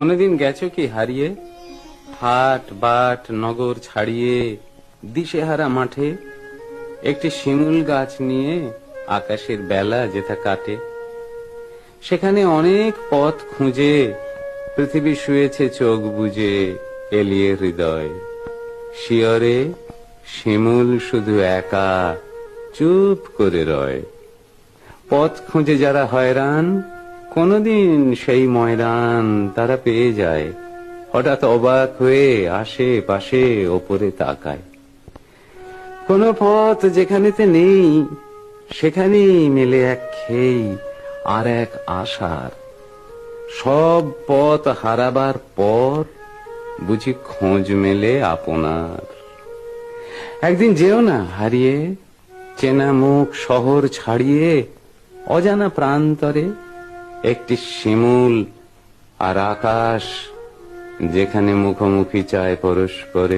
কোনদিন গেছো কি হারিয়ে, হাট বাট নগর ছাড়িয়ে দিশেহারা মাঠে, একটি শিমুল গাছ নিয়ে আকাশের বেলা যেথা কাটে? সেখানে অনেক পথ খুঁজে পৃথিবী শুয়েছে চোখ বুজে, এলিয়ে হৃদয় শিয়রে শিমুল শুধু একা চুপ করে রয়। পথ খুঁজে যারা হয়রান, কোনদিন সেই ময়দান তারা পেয়ে যায়, হঠাৎ অবাক হয়ে আসে পাশে ওপরে তাকায়। কোন পথ যেখানেতে নেই, সেখানেই মেলে এক খেই আর এক আশার। সব পথ হারাবার পর বুঝি খোঁজ মেলে আপনার। একদিন যেও না হারিয়ে, চেনা মুখ শহর ছাড়িয়ে, অজানা প্রান্তরে একটি শিমুল আর আকাশ যেখানে মুখোমুখি চায় পরস্পরে।